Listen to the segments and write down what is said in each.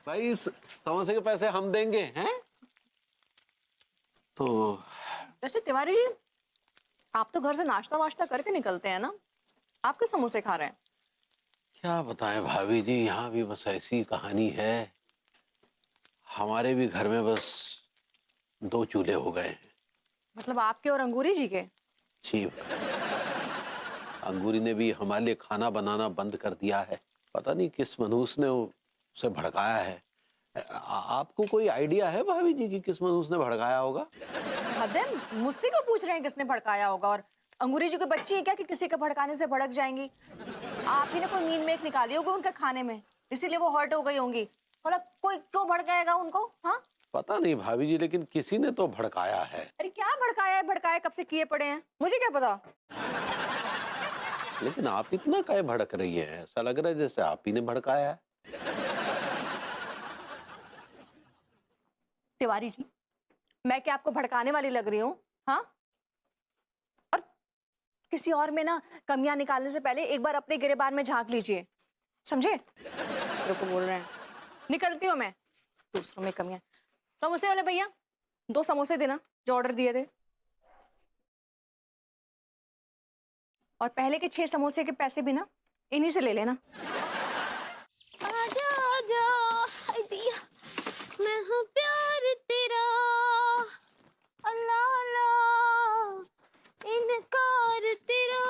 भाई समोसे के पैसे हम देंगे हैं? तो वैसे तिवारी जी, आप तो घर से नाश्ता वाश्ता करके निकलते हैं ना, आप क्यों समोसे खा रहे हैं? क्या बताएं भाभी जी, यहाँ भी बस ऐसी कहानी है। हमारे भी घर में बस 2 चूल्हे हो गए हैं। मतलब आपके और अंगूरी जी के? जी, अंगूरी ने भी हमारे लिए खाना बनाना बंद कर दिया है। पता नहीं किस मनहूस ने उसे भड़काया है। आपको कोई आइडिया है भाभी जी कि किस मनहूस ने भड़काया होगा? हद है, मुझसे क्यों पूछ रहे हैं किसने भड़काया होगा? और अंगूरी जी की बच्ची है क्या कि किसी के भड़काने से भड़क जाएंगी? आप ही ने कोई मीन मेक निकाली होगी उनके खाने में, इसीलिए वो हर्ट हो गई होंगी। मतलब कोई क्यों भड़काएगा उनको? हाँ, पता नहीं भाभी जी, लेकिन किसी ने तो भड़काया है। अरे क्या भड़काया है? भड़काए कब से किए पड़े हैं, मुझे क्या पता। लेकिन आप इतना काहे भड़क रही हैं? ऐसा लग रहा है जैसे आप ही ने भड़काया है। तिवारी जी, मैं क्या आपको भड़काने वाली लग रही हूँ? हाँ, और किसी और में ना कमियां निकालने से पहले एक बार अपने गिरेबान में झांक लीजिए, समझे? दूसरों को बोल रहे हैं। निकलती हूँ मैं, दूसरों में कमियां। समोसे वाले भैया, 2 समोसे देना जो ऑर्डर दिए थे, और पहले के 6 समोसे के पैसे भी ना इन्हीं से ले लेना। आजा आजा हाय दिया, मैं हूँ प्यार तेरा, अल्लाह अल्लाह इनकार तेरा।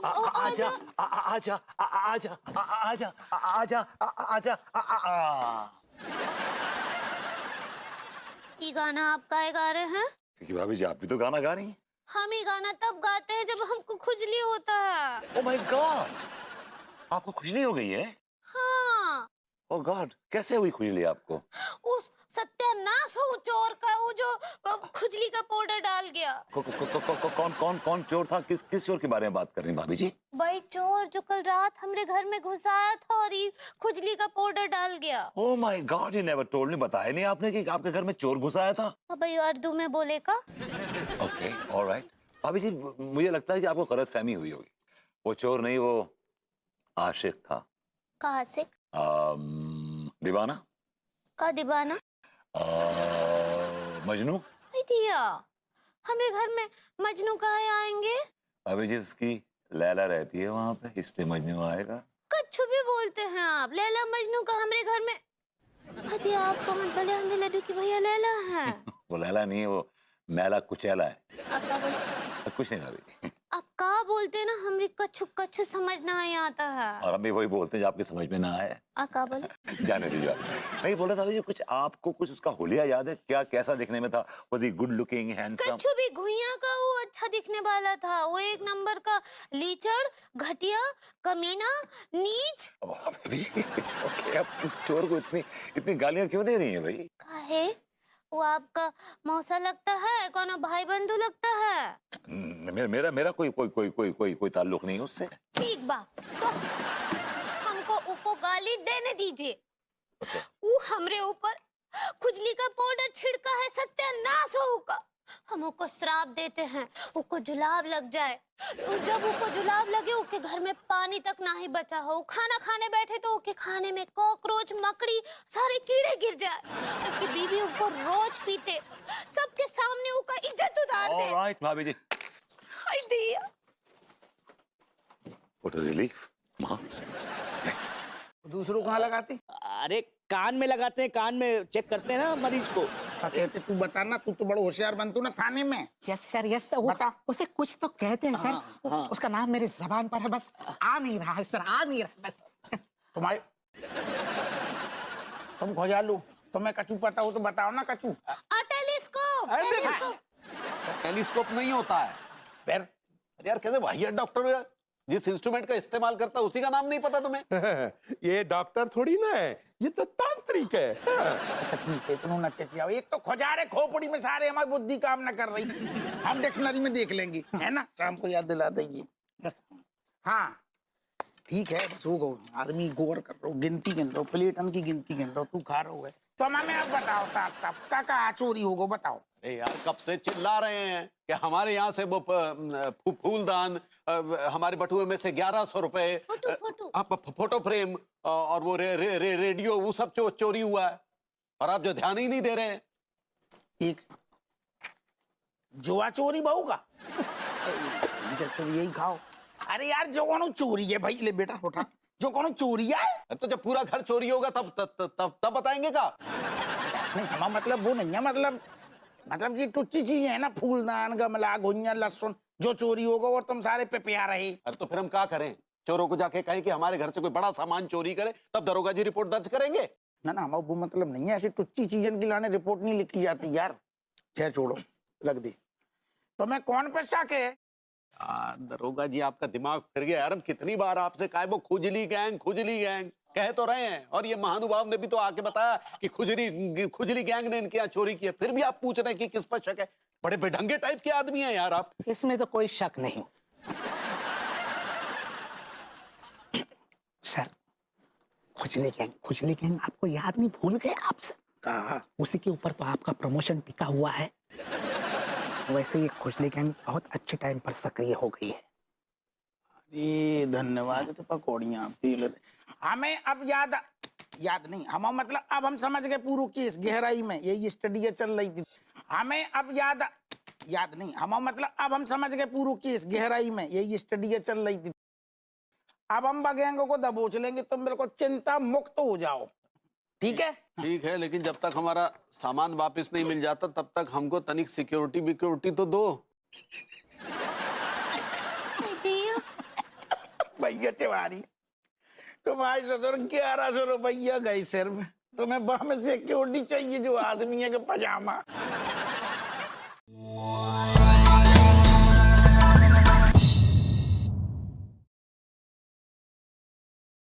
आजा आजा आजा आजा आजा आजा आजा। ये गाना आप काहे गा रहे हैं? क्योंकि भाभी जी आप भी तो गाना गा रही हैं। हम ये गाना तब गाते हैं जब हमको खुजली होता है। ओह माय गॉड, आपको खुजली हो गई है? हाँ, ओह गॉड, कैसे हुई खुजली आपको? उस सत्यानाश हो चोर का, वो जो खुजली का पाउडर डाल गया। कौन कौन कौन चोर था? किस चोर के बारे में बात कर रही हैं भाभी जी? वही चोर जो कल रात हमरे घर में घुस आया था और ये खुजली का पाउडर डाल गया। Oh my God, you never told me, बताया नहीं आपने कि आपके घर में चोर घुस आया था? अब भाई उर्दू में बोले का? Okay alright. भाभी जी मुझे लगता है कि आपको गलतफहमी हुई होगी। वो चोर नहीं, वो आशिक था। कहाँ से? दीवाना। का दीवाना? मजनू। दिया, हमरे घर में मजनू कहाँ आएंगे? भाभी जी उसकी लैला रहती है वहां पे, इसलिए मजनू आएगा। कच्छु भी बोलते हैं आप। लैला मजनू का हमरे घर में? हदी आपको मत बोले, हमरे लड्डू की भैया लैला है। वो लैला नहीं है, वो मैला कुचैला है। आप का बोल? कुछ नहीं भाभी। आप का बोलते हैं ना, हमरे कच्छु कच्छु समझ ना ही आता है। और हम भी वही बोलते हैं जो आपकी समझ में ना आए। आप का बोले? जाने दीजिए आप। नहीं बोल रहा था भाभी जी, कुछ आपको कुछ उसका हुलिया याद है क्या? कैसा दिखने में था? Was he good looking, handsome? कच्छु भी घुइया का वो अच्छा दिखने वाला था। वो एक नंबर का लीचड़, घटिया, कमीना, नीच। भाभी जी इट्स ओके, आप उस चोर को इतनी इतनी गालियां क्यों दे रही हैं भाई? काहे? वो आपका मौसा लगता है? कौन भाई बंधु लगता है? मेरा मेरा कोई ताल्लुक नहीं है उससे। ठीक बा, तो हमको ऊपर गाली देने दीजिए। वो हमरे ऊपर खुजली का पाउडर छिड़का है, सत्यानाश हो का। हम उसको श्राप देते हैं, उसको जुलाब लग जाए। जब उसको जुलाब लगे, उसके घर में पानी तक ना ही बचा हो। खाना खाने बैठे तो उसके खाने में कॉकरोच, मकड़ी, सारे कीड़े गिर जाए। उसकी बीवी उसको रोज पीटे, सबके सामने उसका इज्जत उतार दे। ऑलराइट भाभी जी। हाय दिया, व्हाट अ रिलीफ। मां दूसरों को कहाँ लगाती? अरे कान में लगाते हैं, कान में चेक करते हैं ना मरीज को। क्या कहते? तू बता ना, तू तो बड़ा होशियार बनतू ना थाने में। Yes sir, yes sir. बता। उसे कुछ तो कहते हैं सर। हाँ। उसका नाम मेरी जबान पर है, बस आ नहीं रहा है सर, आ नहीं रहा बस। तुम्हारे तुम खोजालू, तुम्हें कचू पता हो तो बताओ ना कचू। Telescope, telescope. टेलीस्कोप नहीं होता है। फिर अरे यार कैसे वाहियात डॉक्टर हो यार, जिस इंस्ट्रूमेंट का इस्तेमाल करता है उसी का नाम नहीं पता तुम्हें? ये डॉक्टर थोड़ी ना है, ये तो तांत्रिक है। अच्छा ठीक है, तुम न चचियाओ। एक तो खोजारे खोपड़ी में सारे, हमारी बुद्धि काम न कर रही। हम डिक्शनरी में देख लेंगे, है ना? शाम को याद दिला देंगे। हाँ ठीक है, बस वो आदमी गौर कर रहा हूँ, गिनती गिन रहा हूँ, प्लेटन की गिनती गिन रहा हूँ, तू खा रहा है। तो हमें अब बताओ साफ साफ, का चोरी होगो बताओ। ए यार कब से चिल्ला रहे हैं कि हमारे यहाँ से वो फूलदान हमारे बटुए में से 1100 रुपए फोटो फ्रेम और वो रेडियो वो सब चोरी हुआ है और आप जो ध्यान ही नहीं दे रहे हैं। एक जुआ चोरी बहू का तुम यही खाओ। अरे यार जो कोनो चोरी है भाई, ले बेटा उठा, जो कोनो चोरी है तो जब पूरा घर चोरी होगा तब बताएंगे का? नहीं हमारा मतलब वो नहीं है, मतलब ये टुच्ची चीज है ना, फूलदान गमला गुंजा लहसुन, जो चोरी होगा और तुम सारे पे प्यार रहे। अरे तो फिर हम क्या करें? चोरों को जाके कहें कि हमारे घर से कोई बड़ा सामान चोरी करे, तब दरोगा जी रिपोर्ट दर्ज करेंगे? ना ना हमारा वो मतलब नहीं है, ऐसी टुच्ची चीजन की लाने रिपोर्ट नहीं लिखी जाती यार। खैर छोड़ो, रख दी। तो मैं कौन पे शक है? दरोगा जी आपका दिमाग फिर गया यार। हम कितनी बार आपसे कहा वो खुजली गैंग कह तो रहे हैं, और ये महानुभाव ने भी तो आके बताया कि खुजली गैंग ने इनके यहाँ चोरी की है, फिर भी आप पूछ रहे हैं कि किस पर शक है। बड़े बेढंगे टाइप के आदमी हैं यार आप। इसमें तो कोई शक नहीं। सर खुजली गैंग आपको याद नहीं, भूल गए आपसे? कहा उसी के ऊपर तो आपका प्रमोशन टिका हुआ है। वैसे ये खुजली गैंग बहुत अच्छे टाइम पर सक्रिय हो गई है। अरे धन्यवाद। तो पकौड़ियाँ पी लेते हमें अब याद नहीं, हम मतलब अब हम समझ गए पूरा केस गहराई में, यही स्टडी चल रही थी। हमें अब याद नहीं, हम मतलब अब हम समझ गए पूरा केस गहराई में, यही स्टडी चल रही थी। अब हम गैंगों को दबोच लेंगे, तुम बिल्कुल चिंता मुक्त हो जाओ, ठीक है? ठीक है, लेकिन जब तक हमारा सामान वापस नहीं मिल जाता तब तक हमको तनिक सिक्योरिटी तो दो। भैया तिवारी तुम्हारे ससुर 1100 रुपया गई सिर्फ, तुम्हें बम सिक्योरिटी चाहिए जो आदमी है कि पजामा।